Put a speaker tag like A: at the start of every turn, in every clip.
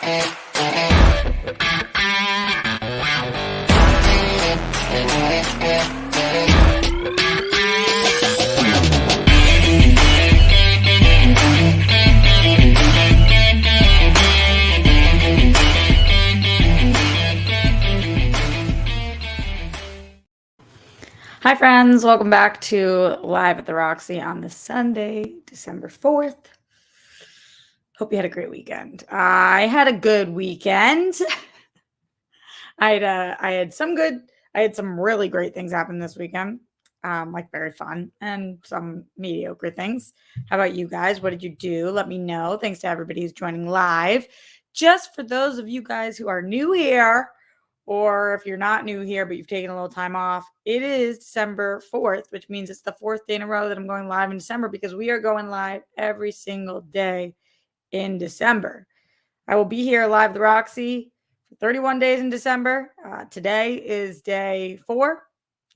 A: Hi, friends. Welcome back to Live at the Roxy on this Sunday, December 4th. Hope you had a great weekend. I had a good weekend. I had some really great things happen this weekend, like very fun, and some mediocre things. How about you guys? What did you do? Let me know. Thanks to everybody who's joining live. Just for those of you guys who are new here, or if you're not new here, but you've taken a little time off, it is December 4th, which means it's the fourth day in a row that I'm going live in December because we are going live every single day in December. I will be here live at the Roxy for 31 days in December. Today is day 4,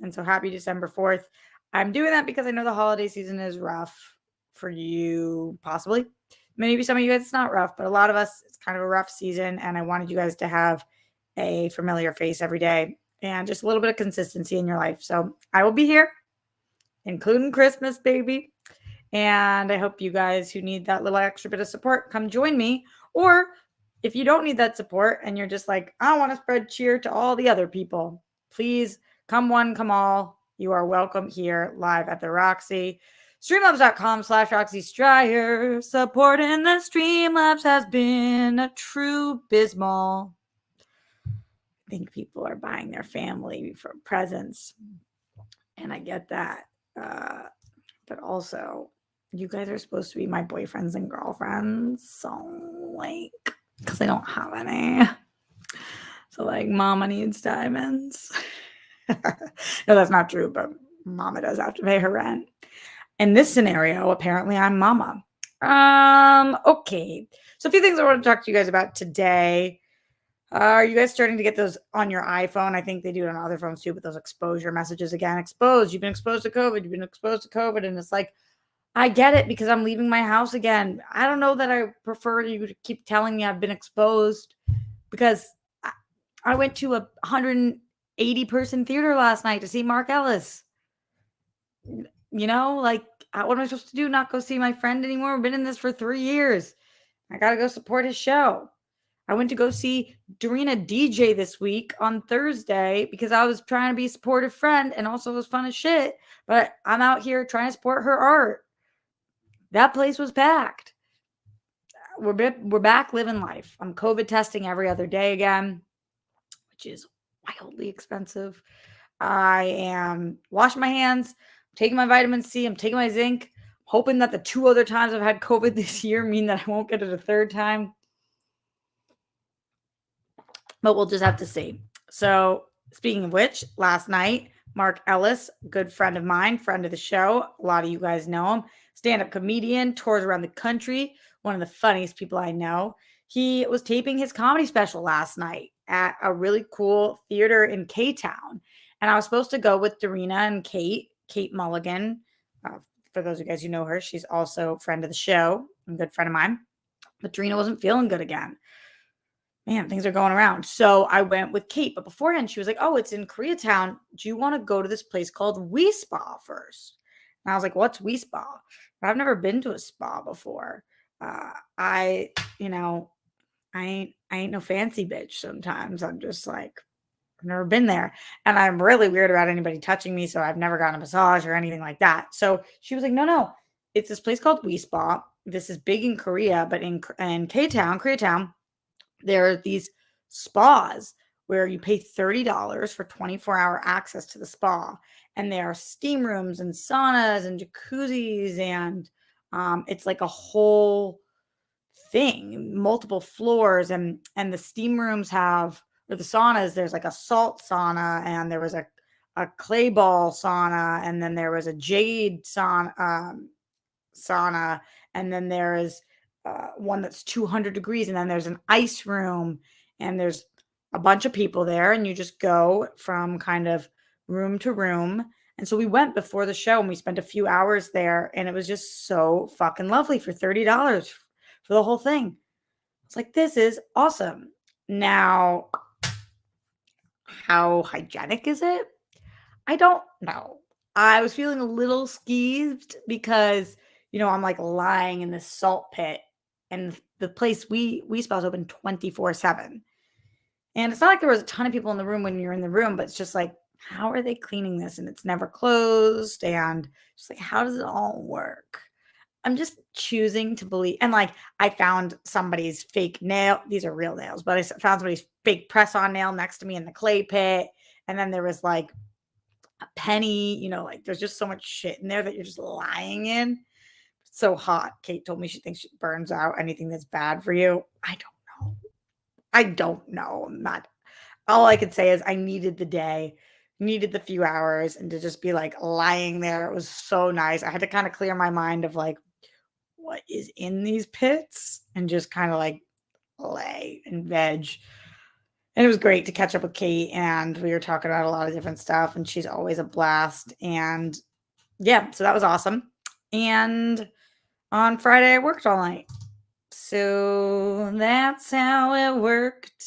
A: and so happy December 4th. I'm doing that because I know the holiday season is rough for you, possibly. Maybe some of you guys it's not rough, but a lot of us, it's kind of a rough season, and I wanted you guys to have a familiar face every day and just a little bit of consistency in your life. So I will be here, including Christmas, baby. And I hope you guys who need that little extra bit of support come join me. Or if you don't need that support and you're just like, I want to spread cheer to all the other people, please come one, come all. You are welcome here live at the Roxy. Streamlabs.com/Roxy Stryer. Supporting the Streamlabs has been a true bismal. I think people are buying their family for presents, and I get that. But also, you guys are supposed to be my boyfriends and girlfriends, so because I don't have any. So Mama needs diamonds. No, that's not true, but Mama does have to pay her rent. In this scenario, apparently I'm Mama. Okay. So a few things I want to talk to you guys about today. Are you guys starting to get those on your iPhone? I think they do it on other phones too, but those exposure messages again. Exposed. You've been exposed to COVID. You've been exposed to COVID. And it's like, I get it because I'm leaving my house again. I don't know that I prefer you to keep telling me I've been exposed because I went to a 180-person theater last night to see Mark Ellis. You know, what am I supposed to do? Not go see my friend anymore? I've been in this for 3 years. I got to go support his show. I went to go see Dorina DJ this week on Thursday because I was trying to be a supportive friend and also it was fun as shit. But I'm out here trying to support her art. That place was packed. We're back living life. I'm COVID testing every other day again, which is wildly expensive. I am washing my hands, taking my vitamin C, I'm taking my zinc, hoping that the 2 other times I've had COVID this year mean that I won't get it a third time. But we'll just have to see. So speaking of which, last night, Mark Ellis, good friend of mine, friend of the show. A lot of you guys know him. Stand-up comedian, tours around the country. One of the funniest people I know. He was taping his comedy special last night at a really cool theater in K-Town. And I was supposed to go with Dorina and Kate Mulligan. For those of you guys who know her, she's also a friend of the show, a good friend of mine. But Dorina wasn't feeling good again. Man, things are going around. So I went with Kate. But beforehand, she was like, oh, it's in Koreatown. Do you want to go to this place called We Spa first? And I was like, what's We Spa? I've never been to a spa before. I ain't no fancy bitch sometimes. I'm just like, I've never been there. And I'm really weird about anybody touching me. So I've never gotten a massage or anything like that. So she was like, no. It's this place called We Spa. This is big in Korea, but in K-Town, Koreatown, there are these spas where you pay $30 for 24-hour access to the spa. And there are steam rooms and saunas and jacuzzis. And it's like a whole thing, multiple floors. And the steam rooms have, or the saunas, there's like a salt sauna. And there was a clay ball sauna. And then there was a jade sauna. And then there is one that's 200 degrees, and then there's an ice room, and there's a bunch of people there, and you just go from kind of room to room. And so we went before the show, and we spent a few hours there, and it was just so fucking lovely for $30 for the whole thing. was like, this is awesome. Now, how hygienic is it? I don't know. I was feeling a little skeeved because, I'm like lying in this salt pit and the place we spell's open 24/7. And it's not like there was a ton of people in the room when you're in the room, but it's just like, how are they cleaning this? And it's never closed. And just like, how does it all work? I'm just choosing to believe. And like, I found somebody's fake nail. These are real nails, but I found somebody's fake press on nail next to me in the clay pit. And then there was like a penny, like there's just so much shit in there that you're just lying in. It's so hot. Kate told me she thinks it burns out anything that's bad for you. I don't know. I don't know. I'm not. All I could say is I needed the day, needed the few hours, and to just be like lying there. It was so nice. I had to kind of clear my mind of like what is in these pits and just kind of like lay and veg. And it was great to catch up with Kate, and we were talking about a lot of different stuff, and she's always a blast. And yeah, so that was awesome. And on Friday, I worked all night. So that's how it worked.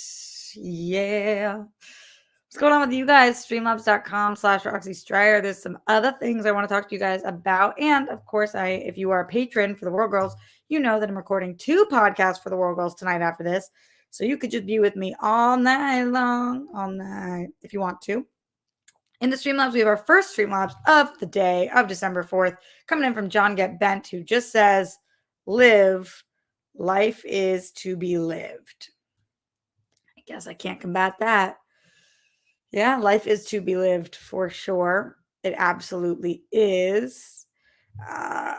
A: Yeah. What's going on with you guys? Streamlabs.com/Roxy Stryer. There's some other things I want to talk to you guys about. And of course, if you are a patron for the World Girls, you know that I'm recording 2 podcasts for the World Girls tonight after this. So you could just be with me all night long, all night, if you want to. In the Streamlabs, we have our first Streamlabs of the day of December 4th, coming in from John Get Bent, who just says, live, life is to be lived. I guess I can't combat that. Yeah, life is to be lived for sure. It absolutely is.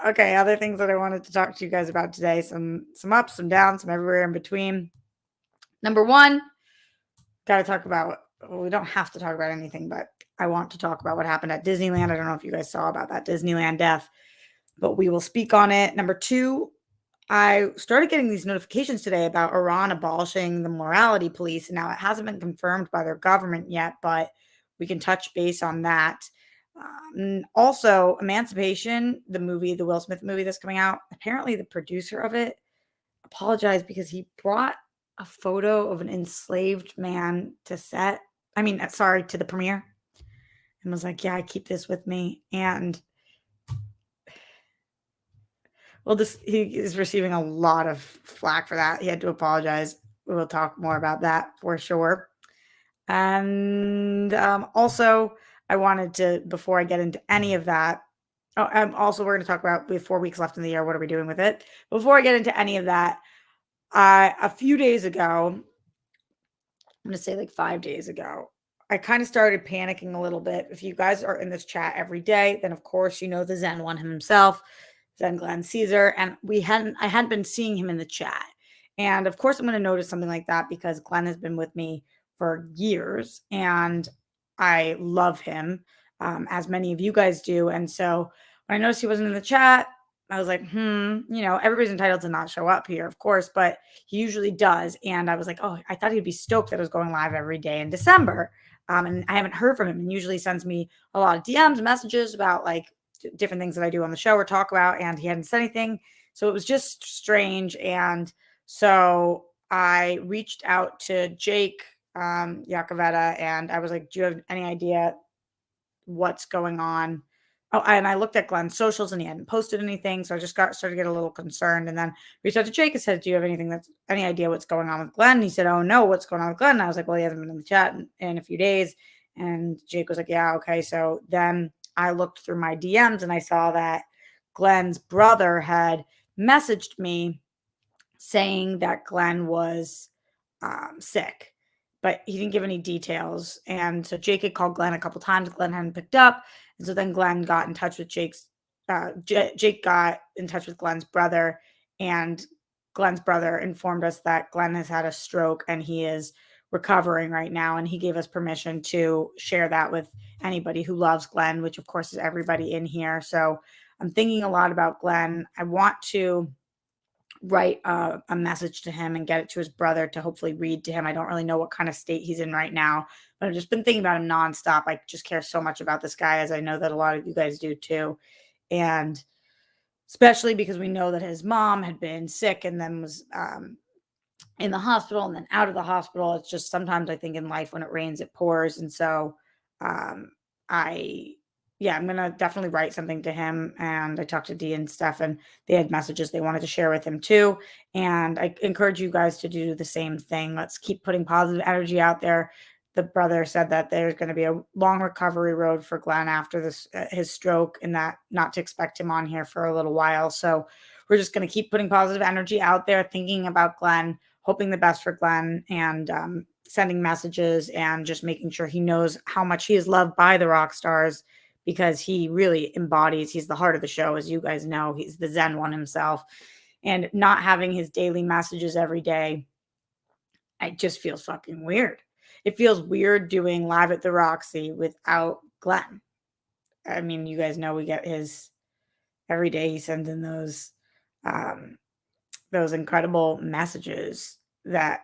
A: Okay, other things that I wanted to talk to you guys about today. Some ups, some downs, some everywhere in between. Number one, got to talk about, we don't have to talk about anything, but I want to talk about what happened at Disneyland. I don't know if you guys saw about that Disneyland death, but we will speak on it. Number two, I started getting these notifications today about Iran abolishing the morality police. And now it hasn't been confirmed by their government yet, but we can touch base on that. Also, Emancipation, the movie, the Will Smith movie that's coming out, apparently the producer of it apologized because he brought a photo of an enslaved man to set. To the premiere, and was like, yeah, I keep this with me. And well, he is receiving a lot of flack for that. He had to apologize. We will talk more about that for sure. And also, I wanted to, before I get into any of that, we're going to talk about, we have 4 weeks left in the year. What are we doing with it? Before I get into any of that, a few days ago, I'm going to say like 5 days ago, I kind of started panicking a little bit. If you guys are in this chat every day, then of course you know the Zen one himself, Zen Glenn Caesar, and I hadn't been seeing him in the chat. And of course I'm going to notice something like that because Glenn has been with me for years and I love him, as many of you guys do. And so when I noticed he wasn't in the chat, I was like, everybody's entitled to not show up here, of course, but he usually does. And I was like, oh, I thought he'd be stoked that I was going live every day in December. And I haven't heard from him, and usually sends me a lot of DMs and messages about like different things that I do on the show or talk about. And he hadn't said anything. So it was just strange. And so I reached out to Jake Yacovetta, and I was like, do you have any idea what's going on? Oh, and I looked at Glenn's socials and he hadn't posted anything. So I just started to get a little concerned, and then reached out to Jake and said, do you have any idea what's going on with Glenn? And he said, oh no, what's going on with Glenn? And I was like, well, he hasn't been in the chat in a few days. And Jake was like, yeah, okay. So then I looked through my DMs and I saw that Glenn's brother had messaged me saying that Glenn was sick, but he didn't give any details. And so Jake had called Glenn a couple times. Glenn hadn't picked up. And so then Glenn got in touch with Jake got in touch with Glenn's brother, and Glenn's brother informed us that Glenn has had a stroke and he is recovering right now. And he gave us permission to share that with anybody who loves Glenn, which of course is everybody in here. So I'm thinking a lot about Glenn. I want to write a message to him and get it to his brother to hopefully read to him. I don't really know what kind of state he's in right now, but I've just been thinking about him nonstop. I just care so much about this guy, as I know that a lot of you guys do too. And especially because we know that his mom had been sick and then was in the hospital and then out of the hospital. It's just sometimes I think in life when it rains, it pours. And so um, I, yeah, I'm going to definitely write something to him. And I talked to Dee and Steph, and they had messages they wanted to share with him too. And I encourage you guys to do the same thing. Let's keep putting positive energy out there. The brother said that there's going to be a long recovery road for Glenn after this his stroke, and that not to expect him on here for a little while. So we're just going to keep putting positive energy out there, thinking about Glenn, hoping the best for Glenn, and sending messages and just making sure he knows how much he is loved by the rock stars, because he really embodies, he's the heart of the show, as you guys know. He's the Zen one himself. And not having his daily messages every day, it just feels fucking weird. It feels weird doing Live at the Roxy without Glenn. I mean, you guys know we get his every day. He sends in those incredible messages that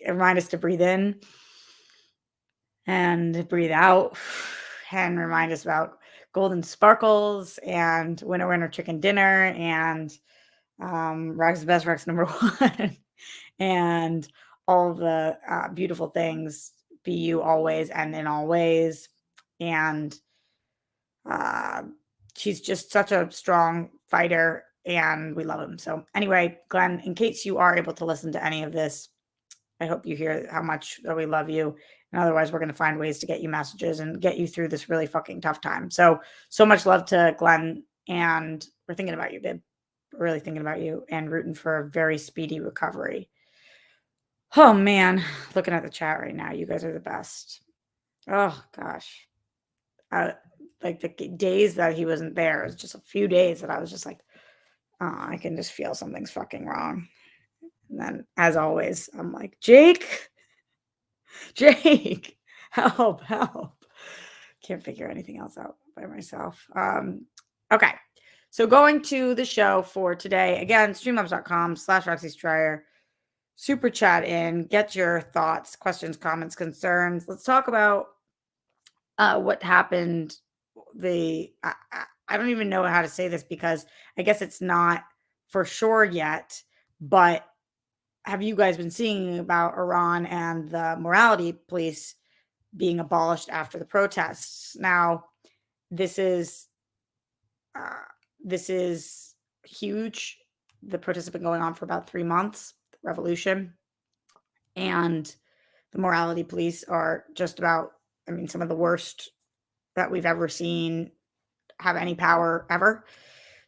A: remind us to breathe in and breathe out, and remind us about golden sparkles and winner chicken dinner and Rex the best, Rex number one, and all the beautiful things. Be you always and in all ways. And uh, he's just such a strong fighter, and we love him. So anyway, Glenn, in case you are able to listen to any of this, I hope you hear how much that we love you. And otherwise, we're going to find ways to get you messages and get you through this really fucking tough time. So much love to Glenn. And we're thinking about you, babe. We're really thinking about you and rooting for a very speedy recovery. Oh, man. Looking at the chat right now, you guys are the best. Oh, gosh. Like the days that he wasn't there, it was just a few days that I was just like, oh, I can just feel something's fucking wrong. And then, as always, I'm like, Jake, help. Can't figure anything else out by myself. Okay. So going to the show for today, again, streamlabs.com/Roxy Stryer. Super chat in, get your thoughts, questions, comments, concerns. Let's talk about what happened. I don't even know how to say this, because I guess it's not for sure yet, but have you guys been seeing about Iran and the morality police being abolished after the protests? Now, this is huge. The protests have been going on for about 3 months, the revolution, and the morality police are just about, I mean, some of the worst that we've ever seen have any power ever.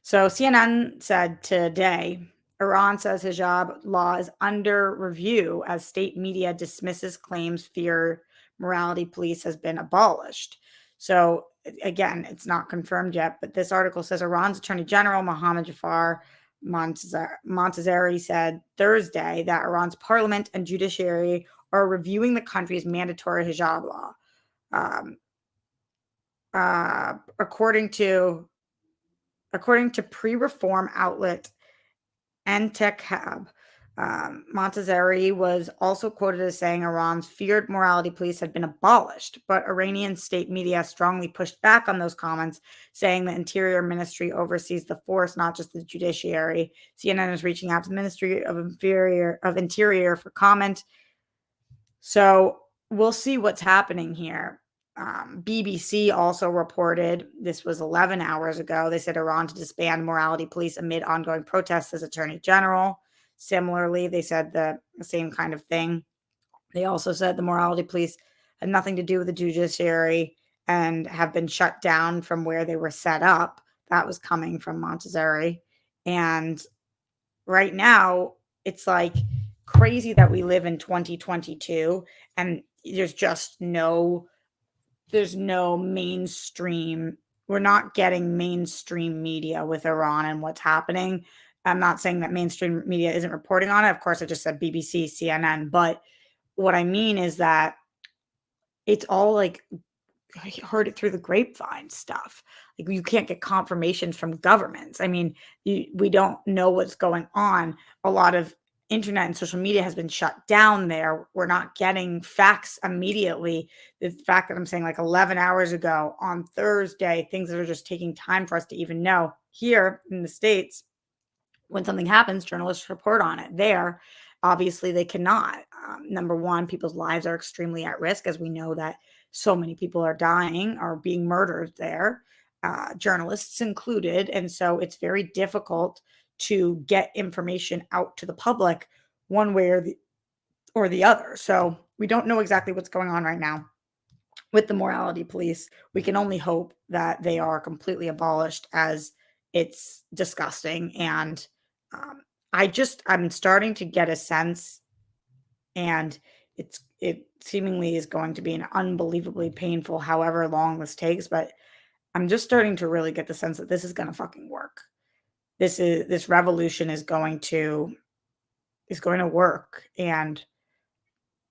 A: So CNN said today, Iran says hijab law is under review as state media dismisses claims fear morality police has been abolished. So again, it's not confirmed yet, but this article says Iran's Attorney General Mohammad Jafar Montazeri said Thursday that Iran's parliament and judiciary are reviewing the country's mandatory hijab law. According to pre-reform outlet Entekhab, Montazeri was also quoted as saying Iran's feared morality police had been abolished, but Iranian state media strongly pushed back on those comments, saying the Interior Ministry oversees the force, not just the judiciary. CNN is reaching out to the Ministry of Interior for comment. So we'll see what's happening here. BBC also reported, this was 11 hours ago, they said Iran to disband morality police amid ongoing protests as Attorney General. Similarly, they said the same kind of thing. They also said the morality police had nothing to do with the judiciary and have been shut down from where they were set up. That was coming from Montazeri. And right now, it's like crazy that we live in 2022 and there's no mainstream. We're not getting mainstream media with Iran and what's happening. I'm not saying that mainstream media isn't reporting on it. Of course, I just said BBC, CNN. But what I mean is that it's all like, I heard it through the grapevine stuff. Like, you can't get confirmations from governments. I mean, we don't know what's going on. A lot of internet and social media has been shut down there. We're not getting facts immediately. The fact that I'm saying like 11 hours ago on Thursday, things that are just taking time for us to even know. Here in the States, when something happens, journalists report on it there. Obviously, they cannot. Number one, people's lives are extremely at risk, as we know that so many people are dying or being murdered there, journalists included. And so it's very difficult to get information out to the public one way or the other. So we don't know exactly what's going on right now with the morality police. We can only hope that they are completely abolished, as it's disgusting. And um, I'm starting to get a sense, and it seemingly is going to be an unbelievably painful however long this takes, but I'm just starting to really get the sense that this is going to fucking work. This revolution is going to work, and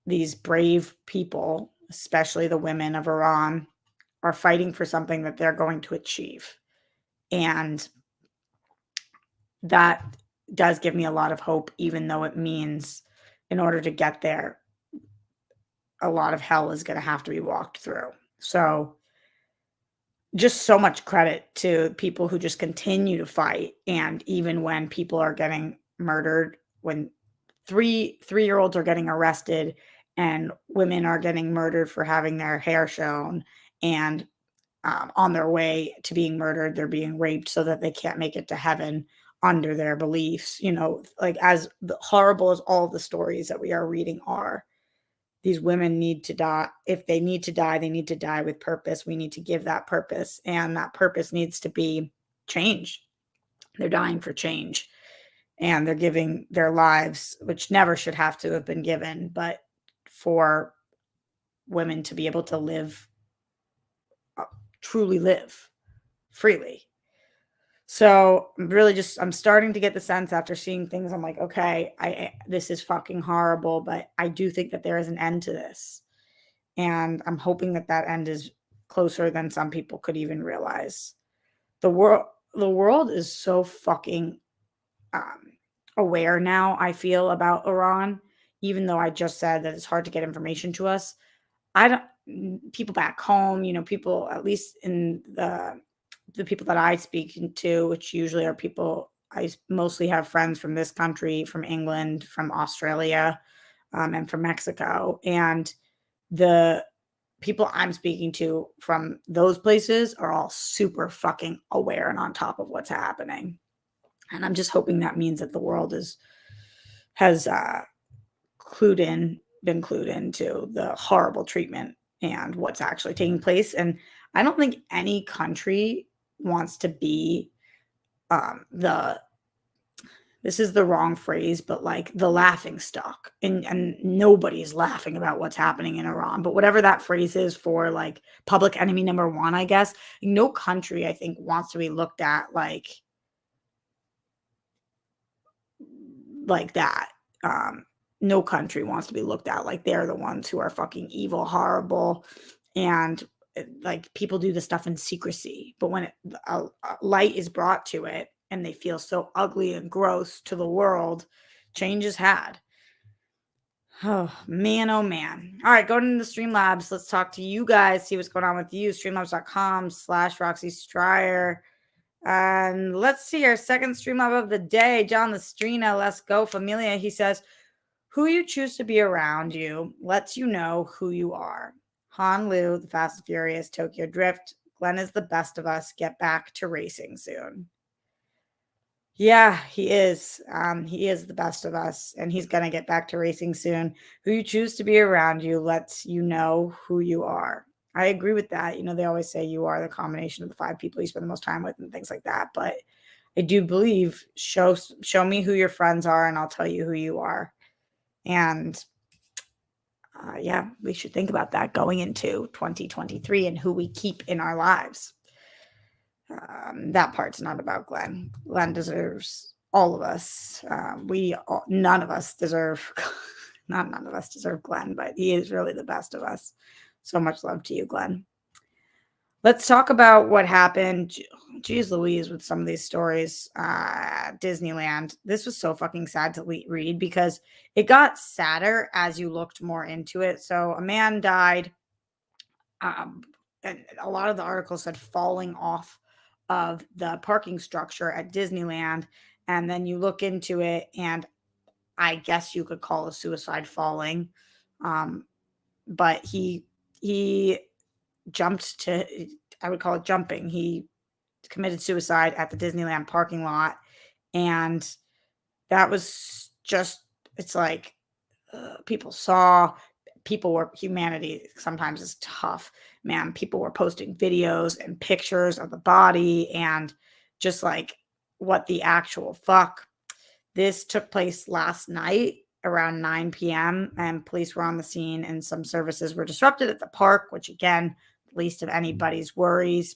A: these brave people, especially the women of Iran, are fighting for something that they're going to achieve. And that does give me a lot of hope, even though it means in order to get there, a lot of hell is going to have to be walked through. So, just so much credit to people who just continue to fight. And even when people are getting murdered, when three-year-olds are getting arrested and women are getting murdered for having their hair shown, and on their way to being murdered, they're being raped so that they can't make it to heaven under their beliefs. Like, as horrible as all the stories that we are reading are, these women need to die. If they need to die, they need to die with purpose. We need to give that purpose, and that purpose needs to be change. They're dying for change, and they're giving their lives, which never should have to have been given, but for women to be able to live, truly live freely. So I'm starting to get the sense after seeing things. I'm like, okay, this is fucking horrible, but I do think that there is an end to this. And I'm hoping that that end is closer than some people could even realize. The world is so fucking um, aware now, I feel, about Iran, even though I just said that it's hard to get information to us. I don't, people back home, people, at least in the people that I speak to, which usually are people, I mostly have friends from this country, from England, from Australia, and from Mexico. And the people I'm speaking to from those places are all super fucking aware and on top of what's happening. And I'm just hoping that means that the world has been clued into the horrible treatment and what's actually taking place. And I don't think any country wants to be this is the wrong phrase, but like the laughing stock. And nobody's laughing about what's happening in Iran. But whatever that phrase is for, like, public enemy number one, I guess, no country, I think, wants to be looked at like that. No country wants to be looked at like they're the ones who are fucking evil, horrible, and like, people do this stuff in secrecy. But when a light is brought to it and they feel so ugly and gross to the world, change is had. Oh man, oh man. All right, going into the Streamlabs. Let's talk to you guys, see what's going on with you. Streamlabs.com/Roxy Stryer. And let's see our second Streamlab of the day. John Lestrina, let's go, Familia. He says, who you choose to be around you lets you know who you are. Han Lu, The Fast and Furious, Tokyo Drift. Glenn is the best of us. Get back to racing soon. Yeah, he is. He is the best of us, and he's going to get back to racing soon. Who you choose to be around you lets you know who you are. I agree with that. They always say you are the combination of the 5 people you spend the most time with and things like that. But I do believe show me who your friends are, and I'll tell you who you are. And yeah, we should think about that going into 2023 and who we keep in our lives. That part's not about Glenn. Glenn deserves all of us. None of us deserve, none of us deserve Glenn, but he is really the best of us. So much love to you, Glenn. Let's talk about what happened. Geez Louise, with some of these stories. Disneyland. This was so fucking sad to read, because it got sadder as you looked more into it. So a man died. And a lot of the articles said falling off of the parking structure at Disneyland. And then you look into it, and I guess you could call a suicide falling. But he jumped to, I would call it jumping. He committed suicide at the Disneyland parking lot, and that was just, it's like, people saw, people were, humanity sometimes is tough, man. People were posting videos and pictures of the body, and just like, what the actual fuck. This took place last night around 9 p.m., and police were on the scene, and some services were disrupted at the park, which again, least of anybody's worries.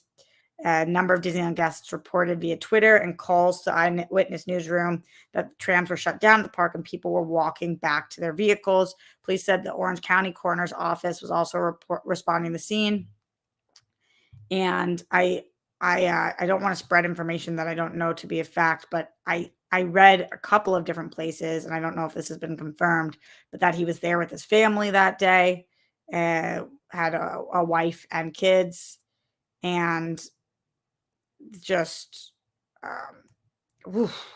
A: A number of Disneyland guests reported via Twitter and calls to Eyewitness Newsroom that trams were shut down at the park and people were walking back to their vehicles. Police said the Orange County Coroner's Office was also responding to the scene. And I don't want to spread information that I don't know to be a fact, but I read a couple of different places, and I don't know if this has been confirmed, but that he was there with his family that day, had a wife and kids, and just, oof,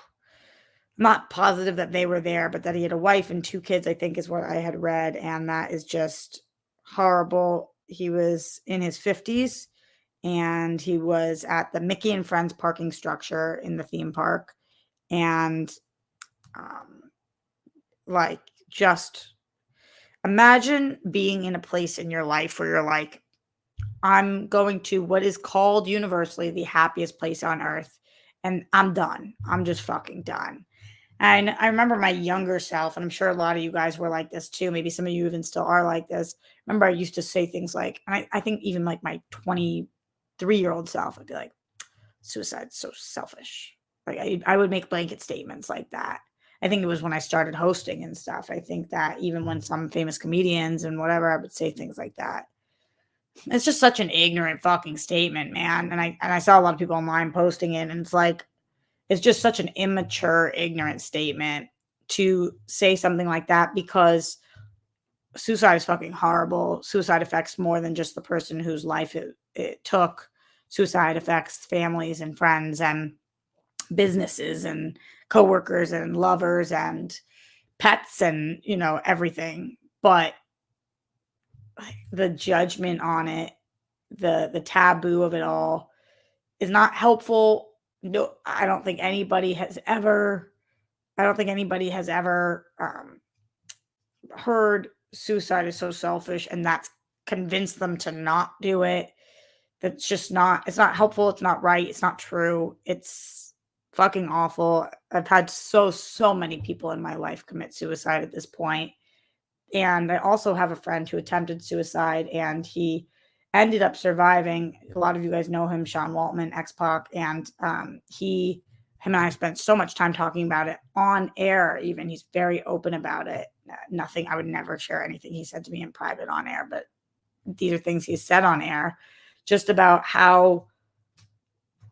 A: not positive that they were there, but that he had a wife and 2 kids, I think is what I had read, and that is just horrible. He was in his 50s, and he was at the Mickey and Friends parking structure in the theme park, and, like, just imagine being in a place in your life where you're like, I'm going to what is called universally the happiest place on earth, and I'm done. I'm just fucking done. And I remember my younger self, and I'm sure a lot of you guys were like this too. Maybe some of you even still are like this. Remember, I used to say things like, and I think even like my 23-year-old self, I'd be like, suicide's so selfish. Like, I would make blanket statements like that. I think it was when I started hosting and stuff. I think that even when some famous comedians and whatever, I would say things like that. It's just such an ignorant fucking statement, man. And I saw a lot of people online posting it, and it's like, it's just such an immature, ignorant statement to say something like that, because suicide is fucking horrible. Suicide affects more than just the person whose life it took. Suicide affects families and friends and businesses and coworkers and lovers and pets and, everything. But the judgment on it, the taboo of it all is not helpful. No, I don't think anybody has ever heard suicide is so selfish, and that's convinced them to not do it. That's just not, it's not helpful. It's not right. It's not true. It's fucking awful. I've had so many people in my life commit suicide at this point. And I also have a friend who attempted suicide, and he ended up surviving. A lot of you guys know him, Sean Waltman, X-Pac, and him and I spent so much time talking about it on air. Even he's very open about it. Nothing, I would never share anything he said to me in private on air, but these are things he's said on air, just about how,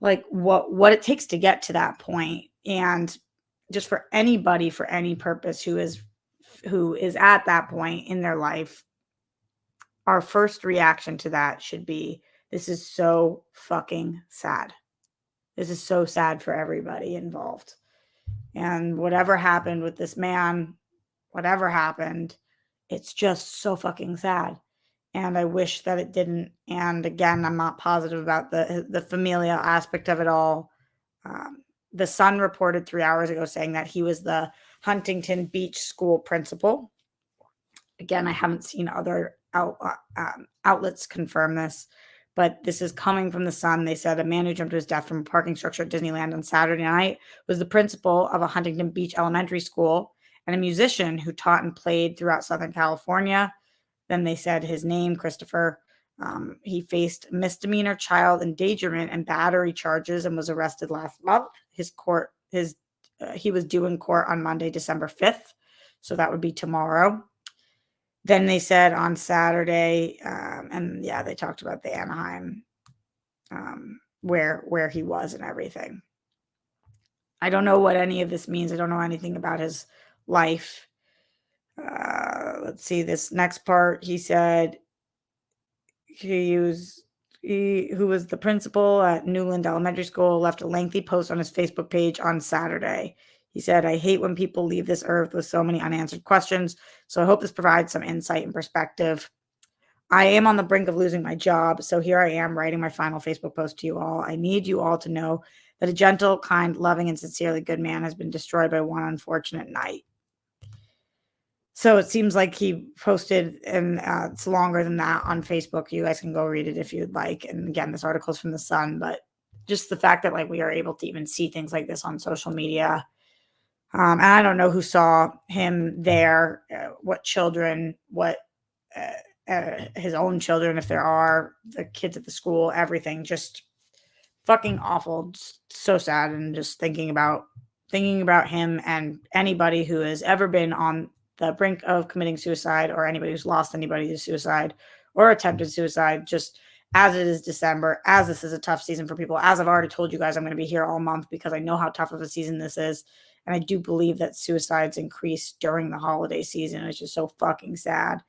A: like, what it takes to get to that point. And just for anybody, for any purpose, who is at that point in their life, our first reaction to that should be, this is so fucking sad. This is so sad for everybody involved. And whatever happened with this man, whatever happened, it's just so fucking sad. And I wish that it didn't. And again, I'm not positive about the familial aspect of it all. The Sun reported 3 hours ago saying that he was the Huntington Beach school principal. Again, I haven't seen other outlets confirm this, but this is coming from the Sun. They said a man who jumped to his death from a parking structure at Disneyland on Saturday night was the principal of a Huntington Beach elementary school and a musician who taught and played throughout Southern California. Then they said his name, Christopher. He faced misdemeanor child endangerment and battery charges and was arrested last month. He was due in court on Monday, December 5th. So that would be tomorrow. Then they said on Saturday, and yeah, they talked about the Anaheim, where he was and everything. I don't know what any of this means. I don't know anything about his life. Let's see this next part. He said who was the principal at Newland Elementary School, left a lengthy post on his Facebook page on Saturday. He said, I hate when people leave this earth with so many unanswered questions. So I hope this provides some insight and perspective. I am on the brink of losing my job. So here I am writing my final Facebook post to you all. I need you all to know that a gentle, kind, loving, and sincerely good man has been destroyed by one unfortunate night. So it seems like he posted, and it's longer than that on Facebook. You guys can go read it if you'd like. And again, this article is from The Sun, but just the fact that like we are able to even see things like this on social media. And I don't know who saw him there, what children, what his own children, if there are, the kids at the school, everything, just fucking awful, just so sad. And just thinking about him and anybody who has ever been on the brink of committing suicide, or anybody who's lost anybody to suicide or attempted suicide, just as it is December, as this is a tough season for people, as I've already told you guys, I'm going to be here all month because I know how tough of a season this is. And I do believe that suicides increase during the holiday season. It's just so fucking sad.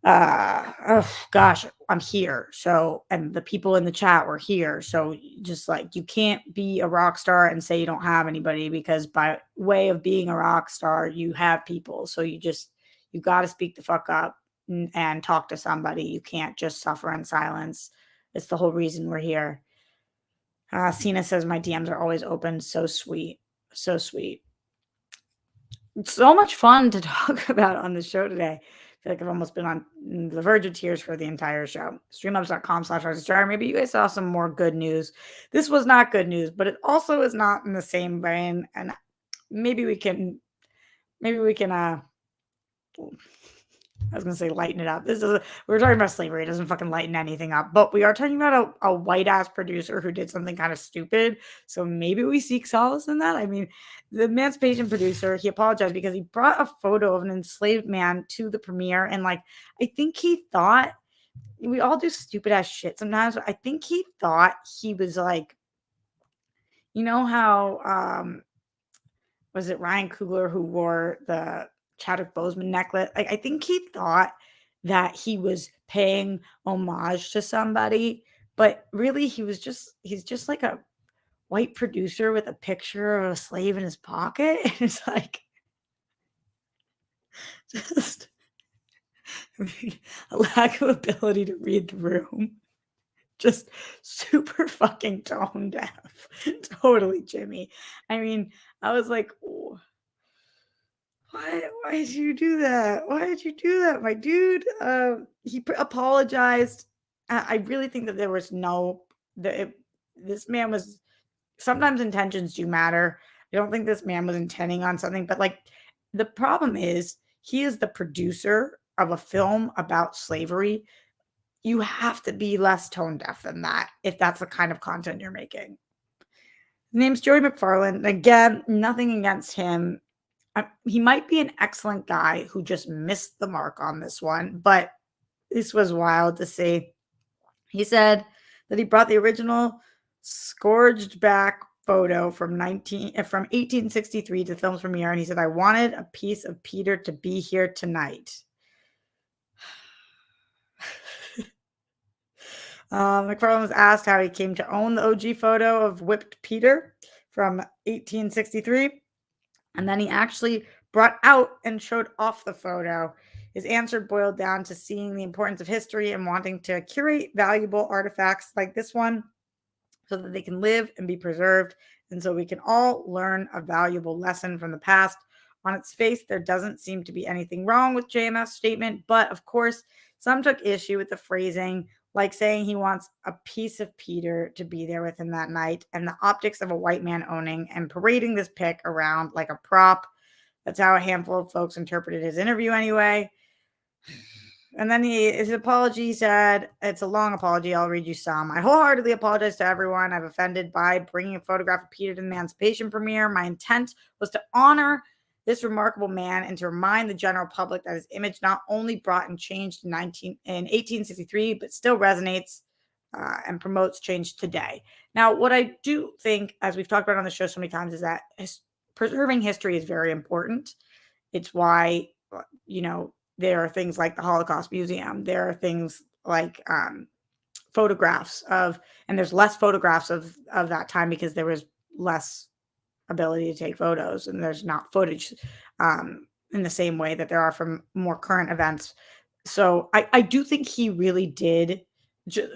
A: Oh gosh, I'm here. So, and the people in the chat were here. So just like, you can't be a rock star and say you don't have anybody, because by way of being a rock star, you have people. So you got to speak the fuck up and talk to somebody. You can't just suffer in silence. It's the whole reason we're here. Sina says, my DMs are always open. So sweet. So sweet. It's so much fun to talk about on the show today. I feel like I've almost been on the verge of tears for the entire show. Streamlabs.com/RSStar. Maybe you guys saw some more good news. This was not good news, but it also is not in the same vein. And maybe we can I was going to say lighten it up. We're talking about slavery. It doesn't fucking lighten anything up. But we are talking about a white-ass producer who did something kind of stupid. So maybe we seek solace in that. I mean, the emancipation producer, he apologized because he brought a photo of an enslaved man to the premiere. And, like, I think he thought, we all do stupid-ass shit sometimes. But I think he thought he was, like, you know how, was it Ryan Coogler who wore the Chadwick Boseman necklace? Like, I think he thought that he was paying homage to somebody, but really he's just like a white producer with a picture of a slave in his pocket. And it's like just a lack of ability to read the room. Just super fucking tone deaf. Totally, Jimmy. I mean, I was like, oh, why did you do that? Why did you do that, my dude? He apologized. I really think that there was this man was, sometimes intentions do matter. I don't think this man was intending on something, but like, the problem is he is the producer of a film about slavery. You have to be less tone deaf than that if that's the kind of content you're making. His name's Joey McFarlane. Again, nothing against him. He might be an excellent guy who just missed the mark on this one, but this was wild to see. He said that he brought the original scourged back photo from 1863 to the film's premiere, and he said, I wanted a piece of Peter to be here tonight. McFarlane was asked how he came to own the OG photo of whipped Peter from 1863. And then he actually brought out and showed off the photo. His answer boiled down to seeing the importance of history and wanting to curate valuable artifacts like this one so that they can live and be preserved. And so we can all learn a valuable lesson from the past. On its face, there doesn't seem to be anything wrong with JMF's statement, but of course, some took issue with the phrasing, like saying he wants a piece of Peter to be there with him that night, and the optics of a white man owning and parading this pic around like a prop. That's how a handful of folks interpreted his interview anyway. And then his apology said, it's a long apology. I'll read you some. I wholeheartedly apologize to everyone I've offended by bringing a photograph of Peter to the Emancipation premiere. My intent was to honor this remarkable man and to remind the general public that his image not only brought and changed in 1863, but still resonates and promotes change today. Now, what I do think, as we've talked about on the show so many times, is that preserving history is very important. It's why, there are things like the Holocaust Museum. There are things like photographs of, and there's less photographs of that time because there was less ability to take photos, and there's not footage in the same way that there are from more current events. So I do think he really did.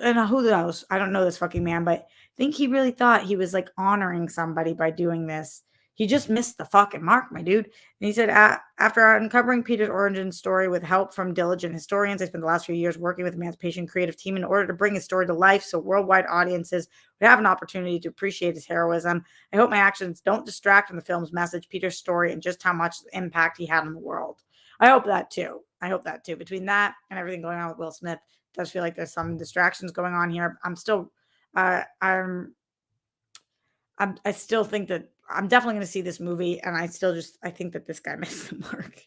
A: And who knows? I don't know this fucking man, but I think he really thought he was like honoring somebody by doing this. He just missed the fucking mark, my dude. And he said, after uncovering Peter's origin story with help from diligent historians, I spent the last few years working with the Emancipation Creative Team in order to bring his story to life so worldwide audiences would have an opportunity to appreciate his heroism. I hope my actions don't distract from the film's message, Peter's story, and just how much impact he had on the world. I hope that too. I hope that too. Between that and everything going on with Will Smith, it does feel like there's some distractions going on here. I still think that I'm definitely going to see this movie, and I think that this guy missed the mark.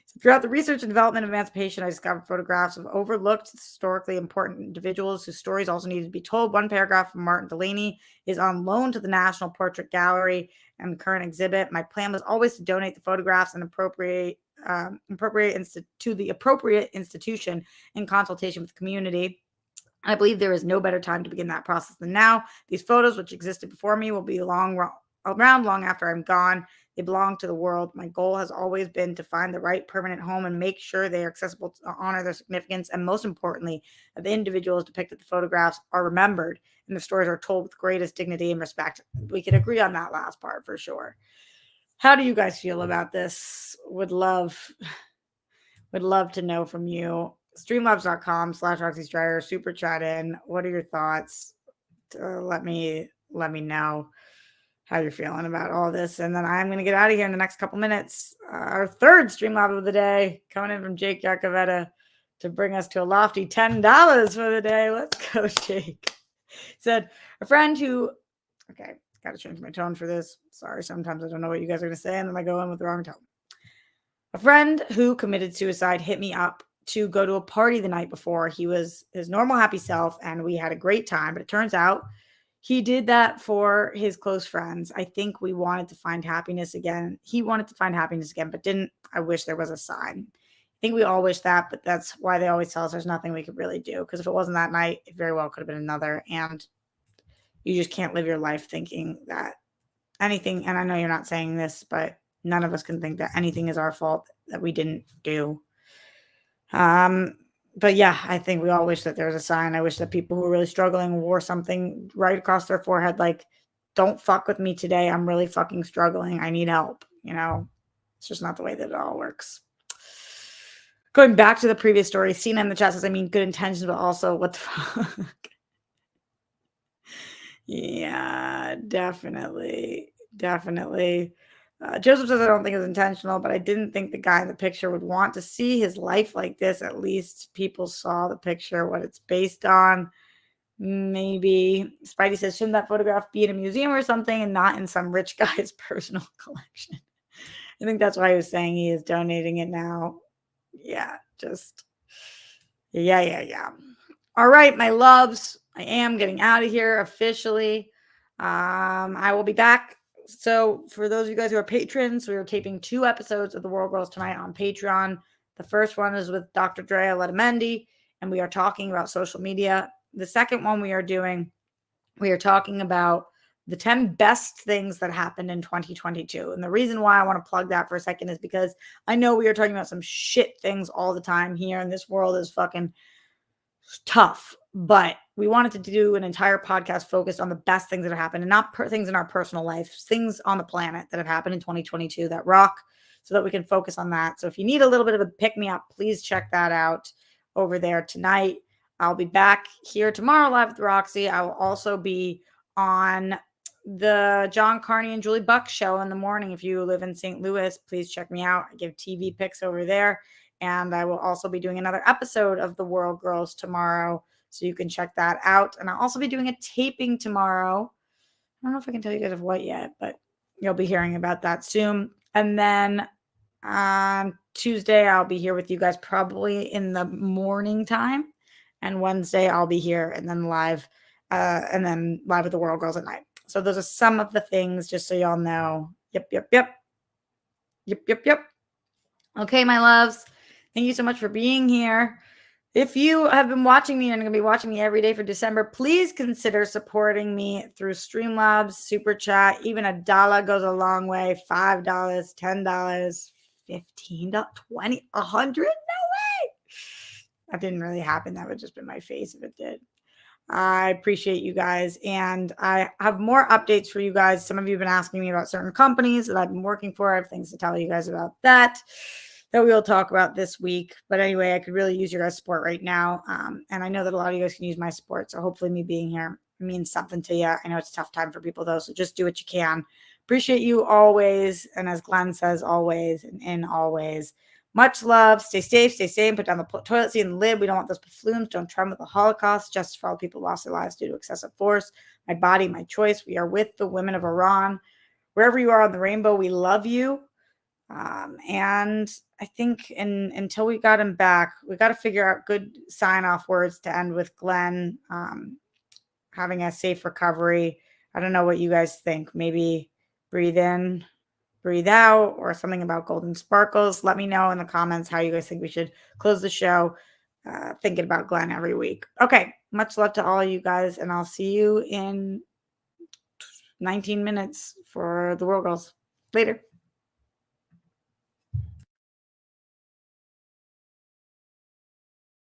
A: So throughout the research and development of Emancipation, I discovered photographs of overlooked, historically important individuals whose stories also needed to be told. One paragraph from Martin Delaney is on loan to the National Portrait Gallery and current exhibit. My plan was always to donate the photographs and to the appropriate institution in consultation with the community. I believe there is no better time to begin that process than now. These photos, which existed before me, will be around long after I'm gone. They belong to the world. My goal has always been to find the right permanent home and make sure they are accessible to honor their significance. And most importantly, that the individuals depicted in the photographs are remembered and the stories are told with greatest dignity and respect. We can agree on that last part for sure. How do you guys feel about this? Would love to know from you. Streamlabs.com/RoxyStrider. Super chat in. What are your thoughts? Let me know how you're feeling about all this. And then I'm going to get out of here in the next couple minutes. Our third Streamlab of the day coming in from Jake Yacovetta to bring us to a lofty $10 for the day. Let's go, Jake. Said a friend who, okay, got to change my tone for this. Sorry, sometimes I don't know what you guys are going to say, and then I go in with the wrong tone. A friend who committed suicide hit me up to go to a party the night before. He was his normal happy self, and we had a great time. But it turns out he did that for his close friends. I think we wanted to find happiness again. He wanted to find happiness again, but didn't. I wish there was a sign. I think we all wish that, but that's why they always tell us there's nothing we could really do. Because if it wasn't that night, it very well could have been another. And you just can't live your life thinking that anything, and I know you're not saying this, but none of us can think that anything is our fault that we didn't do. But yeah, I think we all wish that there was a sign. I wish that people who are really struggling wore something right across their forehead, like, don't fuck with me today. I'm really fucking struggling. I need help. It's just not the way that it all works. Going back to the previous story, Cena in the chat says, I mean, good intentions, but also what the fuck? Yeah, definitely. Joseph says, I don't think it was intentional, but I didn't think the guy in the picture would want to see his life like this. At least people saw the picture, what it's based on. Maybe. Spidey says, shouldn't that photograph be in a museum or something and not in some rich guy's personal collection? I think that's why he was saying he is donating it now. Yeah, yeah. All right, my loves. I am getting out of here officially. I will be back. So for those of you guys who are patrons, we are taping 2 episodes of The World Girls tonight on Patreon. The first one is with Dr. Drea Letamendi, and we are talking about social media. The second one we are talking about the 10 best things that happened in 2022. And the reason why I want to plug that for a second is because I know we are talking about some shit things all the time here, and this world is fucking tough, but we wanted to do an entire podcast focused on the best things that have happened and not things in our personal life, things on the planet that have happened in 2022 that rock, so that we can focus on that. So if you need a little bit of a pick me up, please check that out over there tonight. I'll be back here tomorrow live with Roxy. I will also be on the John Carney and Julie Buck show in the morning. If you live in St. Louis, please check me out. I give TV picks over there. And I will also be doing another episode of The World Girls tomorrow, so you can check that out. And I'll also be doing a taping tomorrow. I don't know if I can tell you guys of what yet, but you'll be hearing about that soon. And then on Tuesday, I'll be here with you guys probably in the morning time. And Wednesday, I'll be here and then live with The World Girls at night. So those are some of the things, just so y'all know. Yep. Okay, my loves. Thank you so much for being here. If you have been watching me and are going to be watching me every day for December, please consider supporting me through Streamlabs, Super Chat. Even $1 goes a long way. $5, $10, $15, $20, $100? No way. That didn't really happen. That would just be my face if it did. I appreciate you guys. And I have more updates for you guys. Some of you have been asking me about certain companies that I've been working for. I have things to tell you guys about that we will talk about this week. But anyway, I could really use your guys' support right now. And I know that a lot of you guys can use my support. So hopefully me being here means something to you. I know it's a tough time for people though. So just do what you can. Appreciate you always. And as Glenn says, always and in always. Much love. Stay safe. Stay sane. Put down the toilet seat and the lid. We don't want those flumes. Don't tremble with the Holocaust. Justice for all people lost their lives due to excessive force. My body, my choice. We are with the women of Iran. Wherever you are on the rainbow, we love you. And I think until we got him back, we got to figure out good sign-off words to end with Glenn having a safe recovery. I don't know what you guys think. Maybe breathe in, breathe out, or something about golden sparkles. Let me know in the comments how you guys think we should close the show. Thinking about Glenn every week. Okay, much love to all you guys, and I'll see you in 19 minutes for the World Girls. Later.